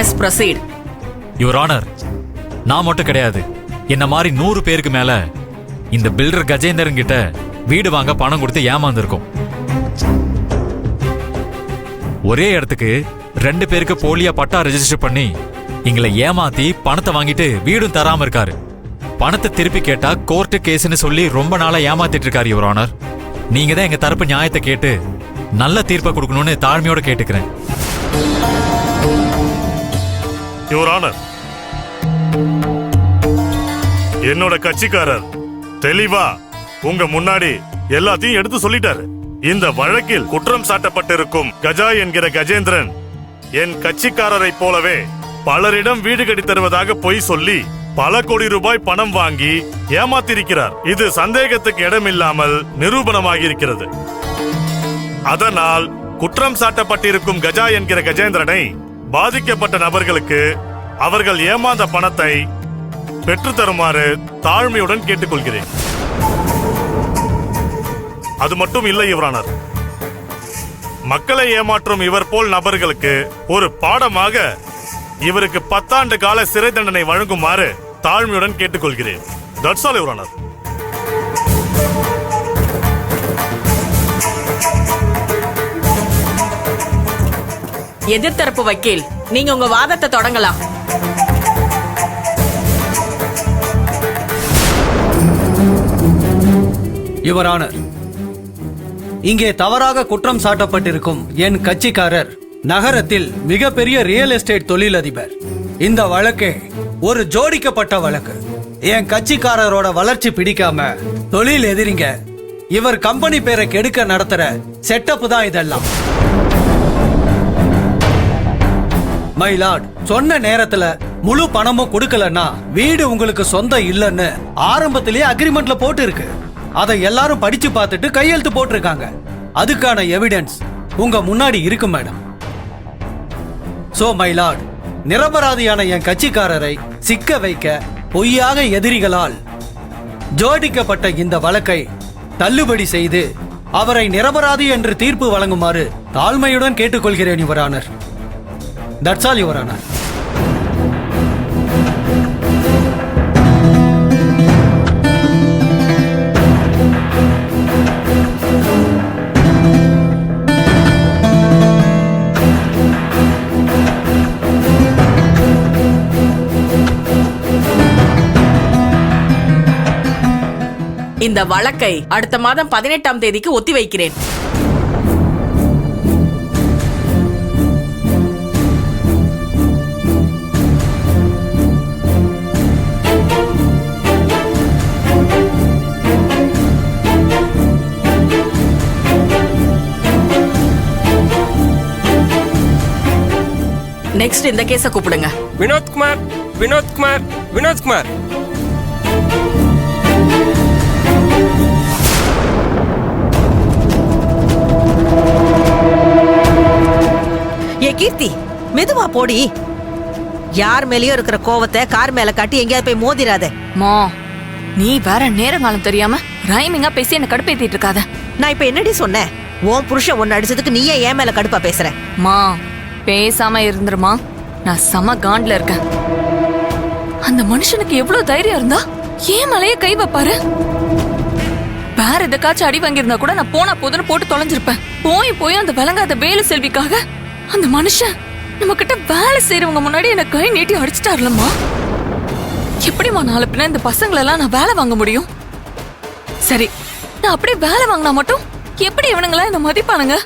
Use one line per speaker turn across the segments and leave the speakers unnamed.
Yes proceed.
Your honour, நான் மட்டும் கிடையாது, என்ன மாதிரி 100 பேருக்கு மேல இந்த பில்டர் கஜேந்திரன் கிட்ட வீடு வாங்க பணம் கொடுத்து ஏமாந்துருக்கோம். ஒரே இடத்துக்கு 2 பேருக்கு போலியா பட்டா ரெஜிஸ்டர் பண்ணி எங்களை ஏமாத்தி பணத்தை வாங்கிட்டு வீடும் தராம இருக்காரு. பணத்தை திருப்பி கேட்டா கோர்ட்டு கேஸ்ன்னு சொல்லி ரொம்ப நாளா ஏமாத்திட்டு இருக்காரு யுவர் ஆனர். நீங்க தான் எங்க தரப்பு நியாயத்தை கேட்டு நல்ல தீர்ப்பை கொடுக்கணும்னு தாழ்மையோட கேட்டுக்கிறேன்.
யுவர் ஆனர், என்னோட கட்சிக்காரர் தெளிவா உங்க முன்னாடி எல்லாத்தையும் எடுத்து சொல்லிட்டாரு. இந்த வழக்கில் குற்றம் சாட்டப்பட்டிருக்கும் கஜா என்கிற கஜேந்திரன் என் கட்சிக்காரரை போலவே பலரிடம் வீடு கட்டி தருவதாக பொய் சொல்லி பல கோடி ரூபாய் பணம் வாங்கி ஏமாத்திருக்கிறார். இது சந்தேகத்துக்கு இடமில்லாமல் நிரூபணமாகியிருக்கிறது. அதனால் குற்றம் சாட்டப்பட்டிருக்கும் கஜா என்கிற கஜேந்திரனை பாதிக்கப்பட்ட நபர்களுக்கு அவர்கள் ஏமாந்த பணத்தை பெற்றுத்தருமாறு தாழ்மையுடன் கேட்டுக்கொள்கிறேன். அது மட்டும் இல்லை யுவர் ஆனர், மக்களை ஏமாற்றும் இவர் போல் நபர்களுக்கு ஒரு பாடமாக இவருக்கு 10 ஆண்டு கால சிறை தண்டனை வழங்குமாறு தாழ்மையுடன் கேட்டுக்கொள்கிறேன். That's all your honour.
எதிர்த்தரப்பு வக்கீல், நீங்க உங்க வாதத்தை தொடங்கலாம்.
யுவர் ஆனர், இங்கே தவறாக குற்றம் சாட்டப்பட்டிருக்கும் என் கட்சிக்காரர் நகரத்தில் மிகப்பெரிய ரியல் எஸ்டேட் தொழிலதிபர். இந்த வழக்கே ஒரு ஜோடிக்கப்பட்ட வழக்கு. என் கட்சிக்காரரோட வளர்ச்சி பிடிக்காம தொழில் எதிரிங்க இவர் கம்பெனி பேரை கெடுக்க நடத்துற செட்டப் தான் இதெல்லாம். மை லார்ட், சொன்ன நேரத்துல முழு பணமும் கொடுக்கலன்னா வீடு உங்களுக்கு சொந்தம் இல்லைன்னு ஆரம்பத்திலேயே அக்ரிமெண்ட்ல போட்டு இருக்கு. அதை எல்லாரும் படிச்சு பார்த்துட்டு கையெழுத்து போட்டிருக்காங்க. அதுக்கான எவிடன்ஸ் உங்க முன்னாடி இருக்கு மேடம். சோ மை லார்ட், நிரபராதியான என் கட்சிக்காரரை சிக்க வைக்க பொய்யாக எதிரிகளால் ஜோடிக்கப்பட்ட இந்த வழக்கை தள்ளுபடி செய்து அவரை நிரபராதி என்று தீர்ப்பு வழங்குமாறு தாழ்மையுடன் கேட்டுக்கொள்கிறேன் your honour. That's all your honour.
இந்த வழக்கை அடுத்த மாதம் 18ஆம் தேதிக்கு ஒத்தி வைக்கிறேன். நெக்ஸ்ட் இந்த கேஸ கூப்பிடுங்க.
வினோத்குமார், வினோத்குமார், வினோத்குமார்.
ஏ கீர்த்தி, மெதுவா போடி. யார் மேலயும் இருக்கிற கோவத்தை கார் மேல காட்டி எங்கேயாவது போய் மோதிராத.
மா, நீ வேற நேரங்காலம் தெரியாம ரைமிங்கா பேசி என்ன கடுப்பேத்திட்டு இருக்காத.
நான் இப்ப என்னடி சொன்னேன்? உன் புருஷன் ஒன்னு அடிச்சதுக்கு நீயே ஏன் மேல கடுப்பா பேசுற?
மா, பேசாம இருந்துருமா. நான் செம காண்ட்ல இருக்கேன். அந்த மனுஷனுக்கு எவ்வளவு தைரியம் இருந்தா ஏன் மேலேயே கை வைப்பாரு? வேற எதுக்காச்சும் அடி வாங்கியிருந்தா கூட நான் போனா போதுன்னு போட்டு தொலைஞ்சிருப்பேன். போய் அந்த விளங்காத வேலு செல்விக்காக அந்த மனுஷன் நம்ம கிட்ட வேலை செய்யறவங்க முன்னாடி என்ன கை நீட்டி அடிச்சுட்டாருலம்மா. எப்படிமா நாளை பின்ன இந்த பசங்களெல்லாம் நான் வேலை வாங்க முடியும்? சரி, நான் அப்படியே வேலை வாங்கினா மட்டும் எப்படி இவனுங்களா என்ன மதிப்பானுங்க?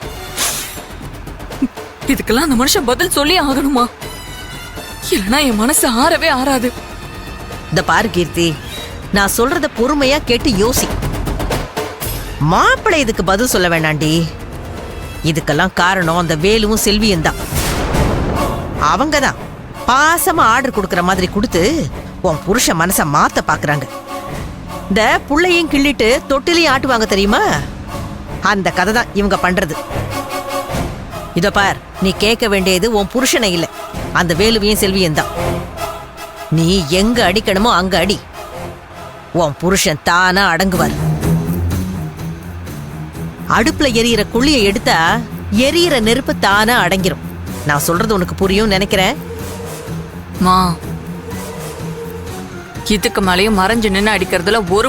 இதுக்கெல்லாம் அந்த மனுஷன் பதில் சொல்லி ஆகணுமா? இல்லைன்னா என் மனசு ஆறவே ஆறாது.
இந்த பாரு கீர்த்தி, நான் சொல்றத பொறுமையா கேட்டு யோசி. மாப்பிள்ளை இதுக்கு பதில் சொல்ல வேண்டாண்டி. இதுக்கெல்லாம் காரணம் அந்த வேலுவும் செல்வியும் தான். அவங்கதான் பாசமா ஆர்டர் கொடுக்கற மாதிரி கொடுத்து உன் புருஷ மனச மாத்த பாக்குறாங்க. இந்த புள்ளையும் கிள்ளிட்டு தொட்டிலையும் ஆட்டுவாங்க தெரியுமா? அந்த கதை தான் இவங்க பண்றது. இத பார், நீ கேட்க வேண்டியது உன் புருஷனை இல்ல, அந்த வேலுவையும் செல்வியும் தான். நீ எங்க அடிக்கணுமோ அங்க அடி. உன் புருஷன் தானா அடங்குவார். அடுப்புல எரியிற குழியை எடுத்தா எரியிற நெருப்பு தானா அடங்கிரும். நான் சொல்றது உனக்கு புரியும் நினைக்கிறேன்.
மா இதுக்கு மேலேயும் மறைஞ்சு நின்று அடிக்கிறதுல ஒரு